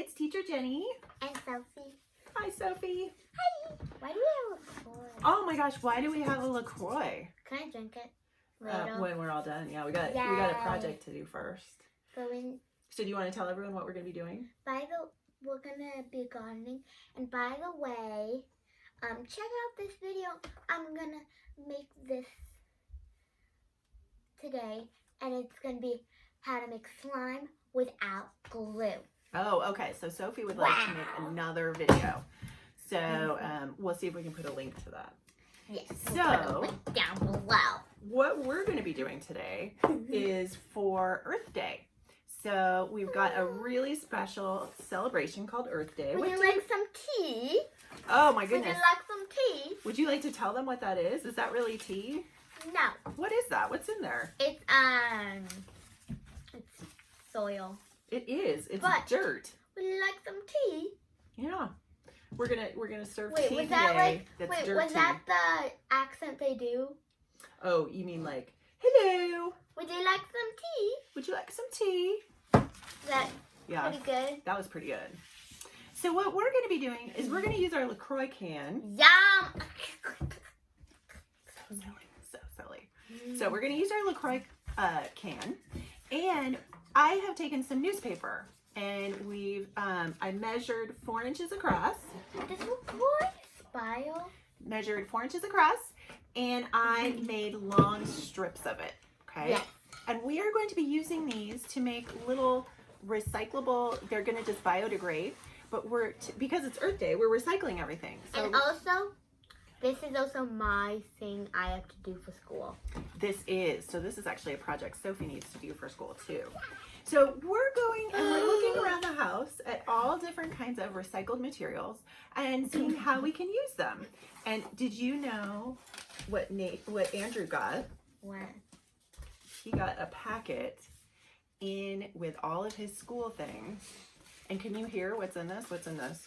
it's Teacher Jenny. And Sophie. Hi, Sophie. Hi. Why do we have a LaCroix? Oh my gosh, why do we have a LaCroix? Can I drink it later? When we're all done. Yeah, we got a project to do first. So do you want to tell everyone what we're going to be doing? we're gonna be gardening, and by the way, check out this video. I'm gonna make this today, and it's gonna be how to make slime without glue. Oh, okay. So Sophie would like to make another video. So we'll see if we can put a link to that. Yes. So we'll put a link down below. What we're going to be doing today is for Earth Day. So we've got a really special celebration called Earth Day. Would you like some tea? Oh my goodness. Would you like some tea? Would you like to tell them what that is? Is that really tea? No. What is that? What's in there? It's soil. It is. It's dirt. Would you like some tea? Yeah. We're gonna serve wait, tea was today. that like That's dirt was tea. that the accent they do? Oh, you mean like, hello? Would you like some tea? Would you like some tea? Is that pretty good? That was pretty good. So what we're going to be doing is we're going to use our LaCroix can. Yum! So silly. So we're going to use our LaCroix can, and I have taken some newspaper, and we've I measured 4 inches across. Does LaCroix spile? Measured 4 inches across, and I made long strips of it. Okay. Yes. And we are going to be using these to make little recyclable. They're going to just biodegrade, but because it's Earth Day, we're recycling everything. So And also, this is also my thing I have to do for school. this is actually a project Sophie needs to do for school too. So we're going and we're looking around the house at all different kinds of recycled materials and seeing how we can use them. And did you know what Andrew got? What? He got a packet in with all of his school things. And can you hear what's in this? What's in this?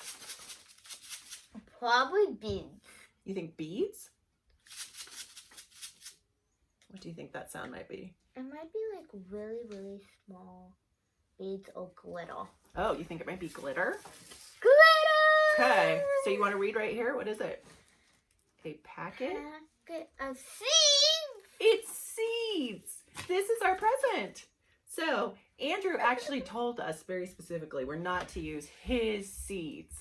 Probably beads. You think beads? What do you think that sound might be? It might be like really, really small beads or glitter. Oh, you think it might be glitter? Glitter! Okay, so you want to read right here? What is it? A packet? Packet of seeds! It's seeds! This is our present. So Andrew actually told us very specifically we're not to use his seeds.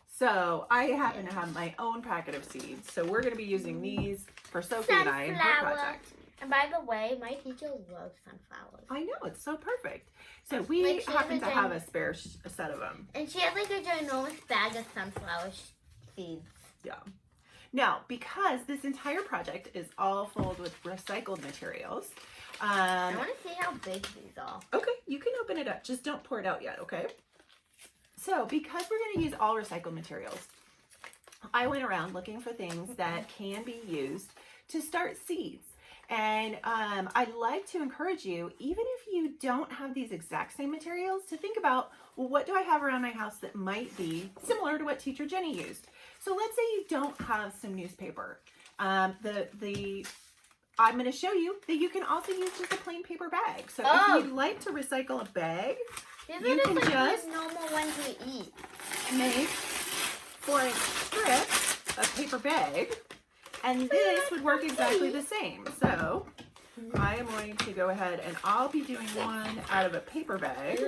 So I happen to have my own packet of seeds. So we're going to be using these for Sophie and I in her project. And by the way, my teacher loves sunflowers. I know, it's so perfect. So we happen to have a spare set of them. And she has like a ginormous bag of sunflower seeds. Yeah. Now, because this entire project is all filled with recycled materials. I want to see how big these are. Okay, you can open it up. Just don't pour it out yet, okay? So, because we're going to use all recycled materials, I went around looking for things that can be used to start seeds. And I'd like to encourage you, even if you don't have these exact same materials, to think about, well, what do I have around my house that might be similar to what Teacher Jenny used? So let's say you don't have some newspaper. I'm going to show you that you can also use just a plain paper bag. So if you'd like to recycle a bag, you can just normal ones we eat. make 4-inch strips of paper bag, and this would work exactly the same. So I am going to go ahead and I'll be doing one out of a paper bag,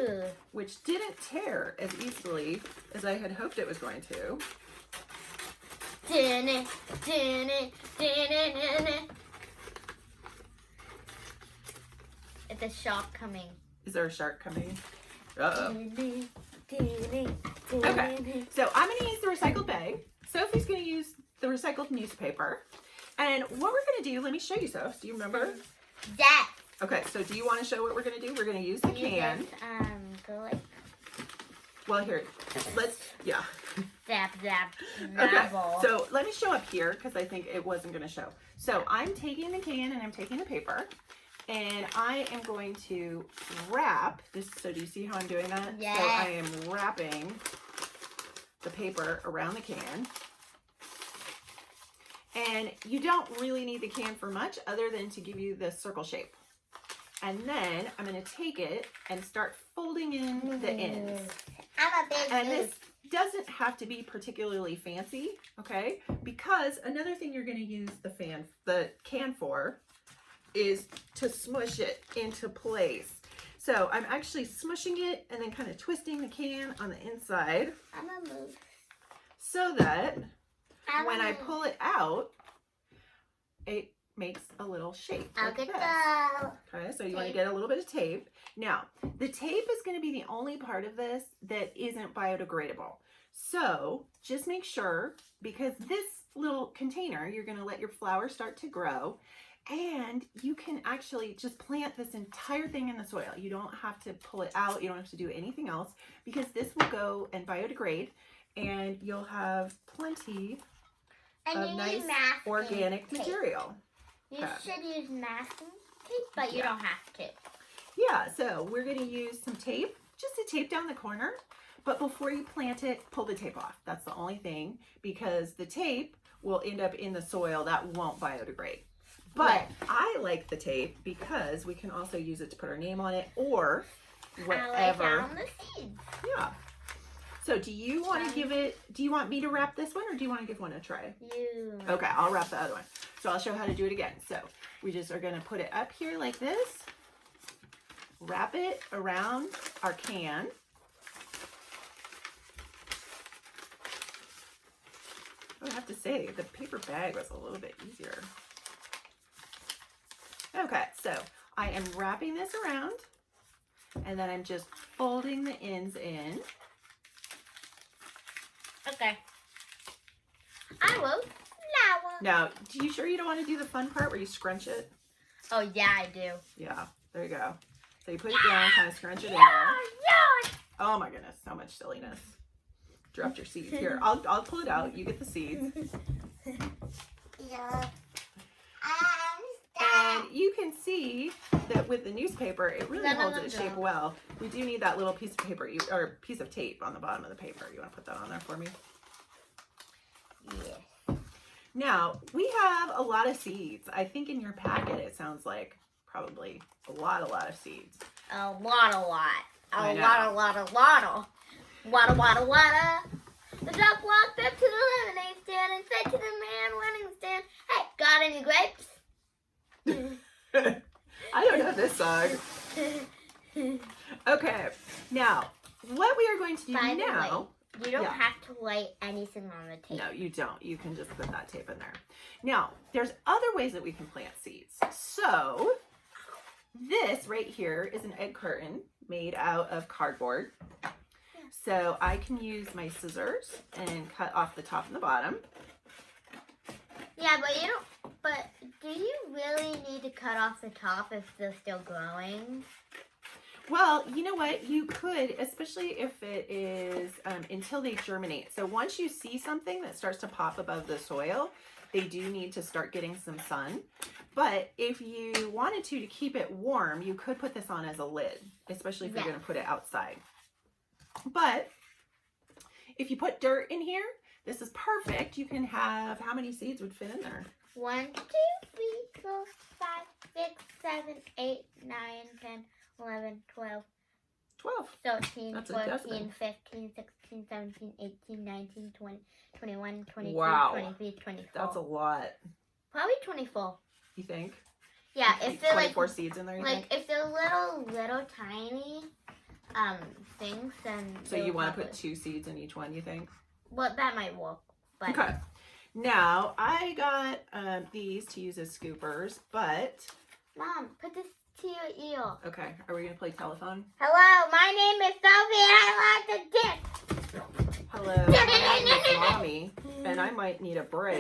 which didn't tear as easily as I had hoped it was going to. It's a shark coming. Is there a shark coming? Uh-oh. Okay, Okay. so I'm going to use the recycled bag. Sophie's going to use the recycled newspaper. And what we're going to do, let me show you, Soph. Do you remember? Yes. Okay, so do you want to show what we're going to do? We're going to use the can. Go like. Well, here, yeah. Zap, zap, Okay, so let me show up here because I think it wasn't going to show. So I'm taking the can and I'm taking the paper. And I am going to wrap this. So do you see how I'm doing that? Yes. So I am wrapping the paper around the can. And you don't really need the can for much other than to give you the circle shape. And then I'm going to take it and start folding in the ends. I'm a And this doesn't have to be particularly fancy, okay? Because another thing you're going to use the can for is to smush it into place. So I'm actually smushing it and then kind of twisting the can on the inside I'm gonna move. so that when I pull it out, it makes a little shape. I'll like get this. the Okay, so you want to get a little bit of tape. Now, the tape is going to be the only part of this that isn't biodegradable. So just make sure, because this little container, you're going to let your flower start to grow, and you can actually just plant this entire thing in the soil. You don't have to pull it out. You don't have to do anything else, because this will go and biodegrade, and you'll have plenty of nice organic material. You should use masking tape, but you don't have to. Yeah, so we're going to use some tape, just to tape down the corner. But before you plant it, pull the tape off. That's the only thing, because the tape will end up in the soil that won't biodegrade. But I like the tape because we can also use it to put our name on it or whatever. I like on the seeds. Yeah. So do you want to give it, do you want me to wrap this one, or do you want to give one a try? You. Okay, I'll wrap the other one. So I'll show how to do it again. So we just are going to put it up here like this. Wrap it around our can. I have to say, the paper bag was a little bit easier. Okay, so I am wrapping this around, and then I'm just folding the ends in. Okay. I will flower. Now, do you sure you don't want to do the fun part where you scrunch it? Oh, yeah, I do. Yeah, there you go. So you put it down, kind of scrunch it in there. Yeah. Oh my goodness, so much silliness. Dropped your seeds. Here, I'll pull it out. You get the seeds. Yeah. And you can see that with the newspaper, it really holds its shape well. We do need that little piece of paper, or piece of tape on the bottom of the paper. You want to put that on there for me? Yeah. Now, we have a lot of seeds. I think in your packet, it sounds like probably a lot of seeds. A lot. I know. Wada. The dog walked up to the lemonade stand and said to the man running the stand, "Hey, got any grapes?" I don't know this song. Okay, now, what we are going to do By the now... way, you don't have to write anything on the tape. No, you don't. You can just put that tape in there. Now, there's other ways that we can plant seeds. So, this right here is an egg carton made out of cardboard. So I can use my scissors and cut off the top and the bottom. Yeah, but you don't. But do you really need to cut off the top if they're still growing? Well, you know what? You could, especially if it is until they germinate. So once you see something that starts to pop above the soil, they do need to start getting some sun. But if you wanted to keep it warm, you could put this on as a lid, especially if you're going to put it outside. But if you put dirt in here, this is perfect. You can have, how many seeds would fit in there? 1, 2, 3, 4, 5, 6, 7, 8, 9, 10, 11, 12, 13, That's 14, 15, 16, 17, 18, 19, 20, 21, 22, Wow. 23, 24. That's a lot. Probably 24. You think? Yeah, if they're 24 seeds in there, you think? if they're little tiny things, then So you want to put 2 seeds in each one, you think? Well, that might work. But Okay. Now, I got these to use as scoopers, but... Mom, put this to your ear. Okay, are we going to play telephone? Hello, my name is Sophie and I like to dance. Hello, my name is Mommy, and I might need a break.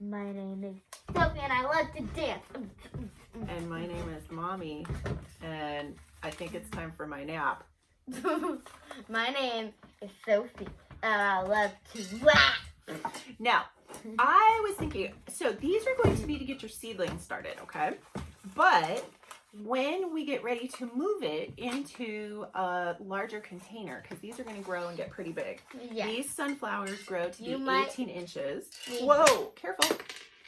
My name is Sophie and I like to dance. And my name is Mommy, and I think it's time for my nap. My name is Sophie and I love to rap. Now, I was thinking, so these are going to be to get your seedlings started, okay? But when we get ready to move it into a larger container, because these are going to grow and get pretty big. Yeah. These sunflowers grow to be You might 18 inches. need- Whoa, careful.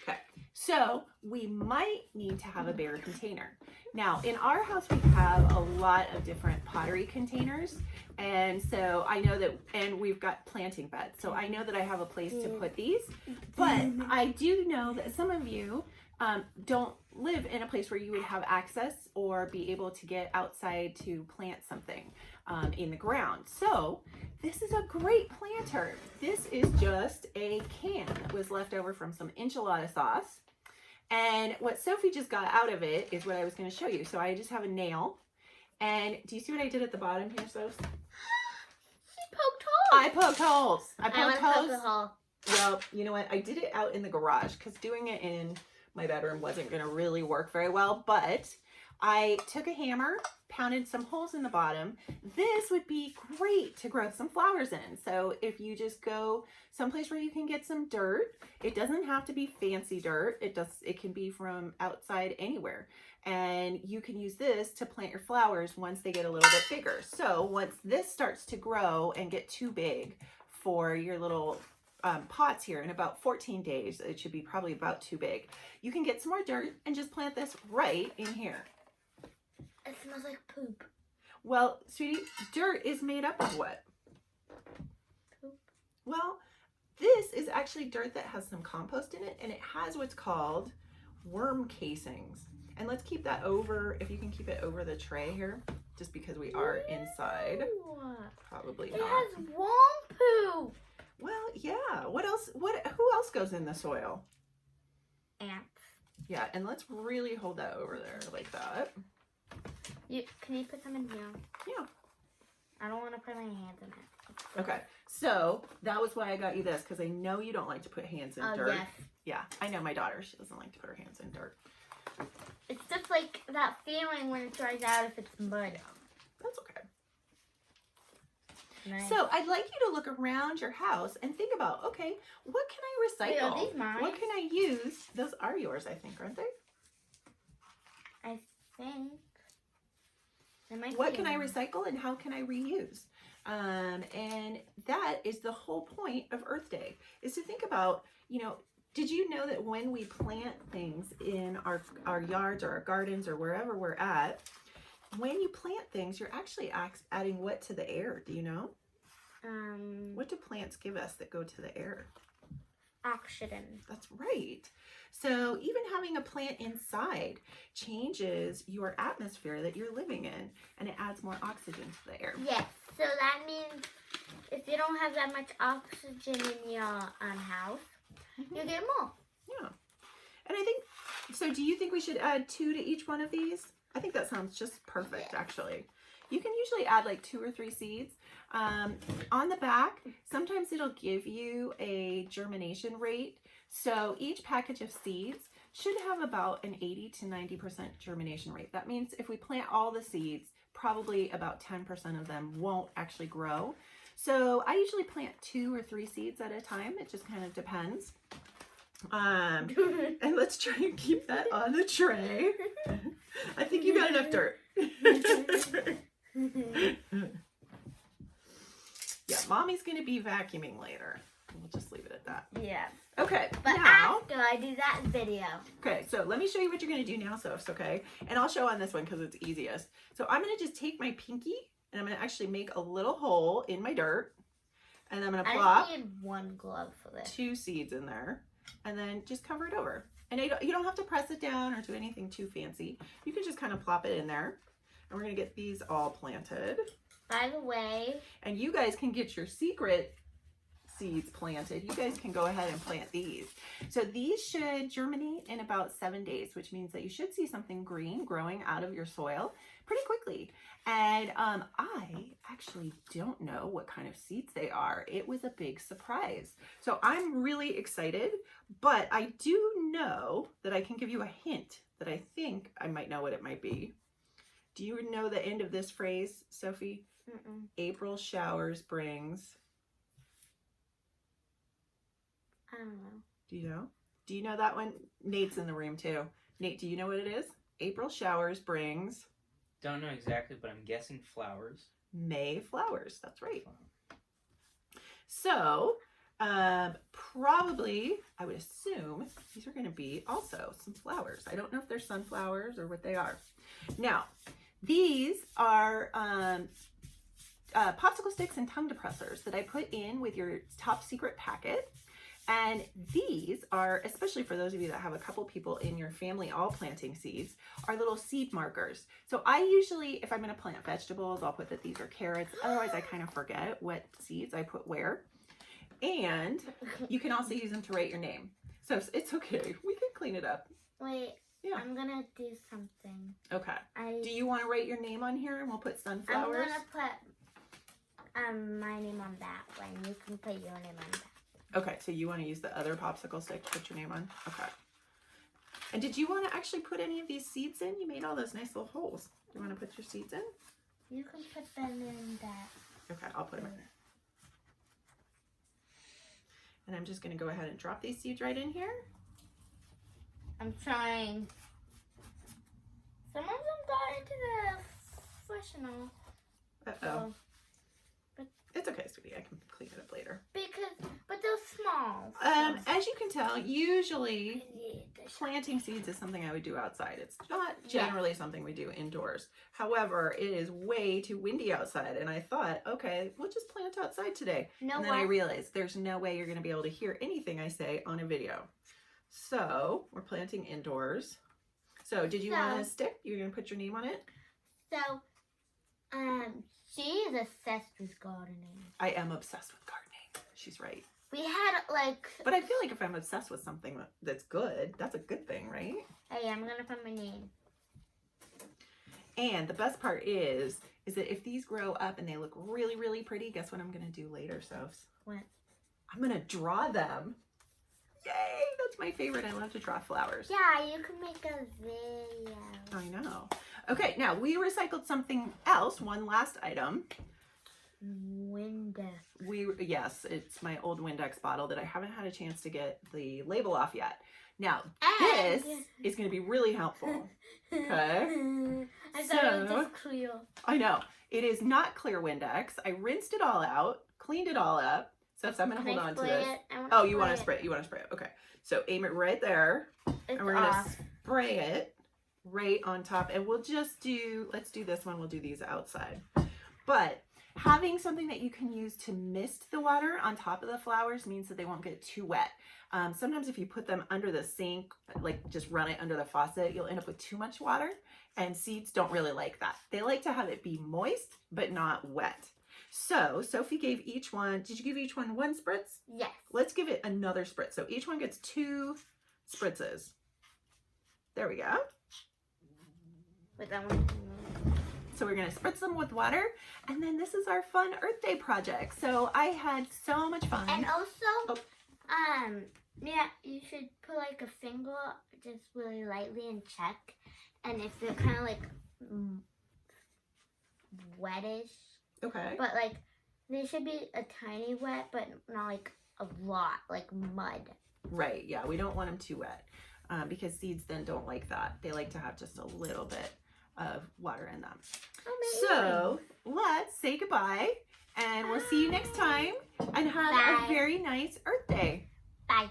Okay, So we might need to have a bigger container. Now, in our house, we have a lot of different pottery containers. And so I know that, and we've got planting beds. So I know that I have a place to put these. But I do know that some of you don't live in a place where you would have access or be able to get outside to plant something in the ground. So this is a great planter. This is just a can that was left over from some enchilada sauce. And what Sophie just got out of it is what I was going to show you. So I just have a nail. And do you see what I did at the bottom here, Sophie? She poked holes. I poked holes. I poked holes. Poke a hole. Well, you know what? I did it out in the garage because doing it in my bedroom wasn't going to really work very well. But I took a hammer, pounded some holes in the bottom. This would be great to grow some flowers in. So if you just go someplace where you can get some dirt, it doesn't have to be fancy dirt. It can be from outside anywhere. And you can use this to plant your flowers once they get a little bit bigger. So once this starts to grow and get too big for your little pots here, in about 14 days, it should be probably about too big. You can get some more dirt and just plant this right in here. It smells like poop. Well, sweetie, dirt is made up of what? Poop. Well, this is actually dirt that has some compost in it, and it has what's called worm casings. And let's keep that over, if you can keep it over the tray here, just because we are inside. Ooh. Probably It not. has worm poop. Well, yeah. Who else goes in the soil? Ants. Yeah, and let's really hold that over there like that. Can you put some in here? Yeah. I don't want to put my hands in it. Okay, so that was why I got you this, because I know you don't like to put hands in dirt. Yes. Yeah, I know my daughter. She doesn't like to put her hands in dirt. It's just like that feeling when it dries out if it's mud. That's okay. Nice. So I'd like you to look around your house and think about, okay, what can I Wait, recycle? are these mine? What can I use? Those are yours, I think, aren't they? I think. They might What be can I mine. recycle and how can I reuse? And that is the whole point of Earth Day, is to think about, did you know that when we plant things in our yards or our gardens or wherever we're at, when you plant things, you're actually adding what to the air? Do you know? What do plants give us that go to the air? Oxygen. That's right. So even having a plant inside changes your atmosphere that you're living in, and it adds more oxygen to the air. Yes. So that means if you don't have that much oxygen in your house, you get more. Yeah. And I think, so do you think we should add 2 to each one of these? I think that sounds just perfect, actually. You can usually add like 2 or 3 seeds. On the back, sometimes it'll give you a germination rate. So each package of seeds should have about an 80 to 90% germination rate. That means if we plant all the seeds, probably about 10% of them won't actually grow. So I usually plant 2 or 3 seeds at a time. It just kind of depends. And let's try and keep that on the tray. I think you got enough dirt. Yeah, Mommy's going to be vacuuming later. We'll just leave it at that. Yeah. Okay, But now, after I do that video. okay, so let me show you what you're going to do now, Sophs, okay? And I'll show on this one because it's easiest. So I'm going to just take my pinky and I'm going to actually make a little hole in my dirt. And I'm going to plop I need 1 glove for this. 2 seeds in there. And then just cover it over. And you don't have to press it down or do anything too fancy. You can just kind of plop it in there. And we're going to get these all planted. By the way, And you guys can get your secret seeds planted. You guys can go ahead and plant these. So these should germinate in about 7 days, which means that you should see something green growing out of your soil pretty quickly. And I actually don't know what kind of seeds they are. It was a big surprise. So I'm really excited, but I do know that I can give you a hint that I think I might know what it might be. Do you know the end of this phrase, Sophie? mm-mm. April showers brings. I don't know. Do you know? Do you know that one? Nate's in the room too. Nate, do you know what it is? April showers brings Don't know exactly, but I'm guessing flowers. May flowers. That's right. So Probably, I would assume these are going to be also some flowers. I don't know if they're sunflowers or what they are. Now, these are popsicle sticks and tongue depressors that I put in with your top secret packet. And these are, especially for those of you that have a couple people in your family all planting seeds, are little seed markers. So I usually, if I'm going to plant vegetables, I'll put that these are carrots. Otherwise, I kind of forget what seeds I put where. And you can also use them to write your name. So it's okay. We can clean it up. Wait. Yeah. I'm going to do something. Okay. Do you want to write your name on here and we'll put sunflowers? I'm going to put my name on that one. You can put your name on that. Okay, so you want to use the other popsicle stick to put your name on? Okay. And did you want to actually put any of these seeds in? You made all those nice little holes. You want to put your seeds in? You can put them in that. Okay, I'll put them in there. And I'm just going to go ahead and drop these seeds right in here. I'm trying. Some of them got into the functional. Uh-oh. It's okay, sweetie. I can clean it up later. But they're small. As you can tell, usually planting seeds is something I would do outside. It's not generally something we do indoors. However, it is way too windy outside, and I thought, okay, we'll just plant outside today. And then I realized there's no way you're going to be able to hear anything I say on a video. So we're planting indoors. So did you want a stick? You're going to put your name on it? So, she is obsessed with gardening. I am obsessed with gardening. She's right. We had But I feel like if I'm obsessed with something that's good, that's a good thing, right? Hey, I'm gonna put my name. And the best part is that if these grow up and they look really, really pretty, guess what I'm gonna do later, Sophs? What? I'm gonna draw them. Yay! That's my favorite. I love to draw flowers. Yeah, you can make a video. I know. Okay, now we recycled something else. One last item. Windex. Yes, it's my old Windex bottle that I haven't had a chance to get the label off yet. Now, this is going to be really helpful. Okay? I thought it was just clear. I know. It is not clear Windex. I rinsed it all out, cleaned it all up. So I'm going to hold on to this. Oh, you want to spray it? You want to spray it? Okay. So aim it right there. And we're going to spray it right on top. And we'll just let's do this one. We'll do these outside. But having something that you can use to mist the water on top of the flowers means that they won't get too wet. Sometimes if you put them under the sink, like just run it under the faucet, you'll end up with too much water, and seeds don't really like that. They like to have it be moist, but not wet. So Sophie gave each one, did you give each one one spritz? Yes. Let's give it another spritz. So each one gets 2 spritzes. There we go. With that one. So we're going to spritz them with water, and then this is our fun Earth Day project. So I had so much fun. And also, yeah, you should put like a finger just really lightly and check. And if they're kind of like wettish. Okay. But like, they should be a tiny wet, but not like a lot, like mud. Right, yeah, we don't want them too wet because seeds then don't like that. They like to have just a little bit of water in them. Amazing. So let's say goodbye, and we'll see you next time, and have a very nice Earth Day. Bye.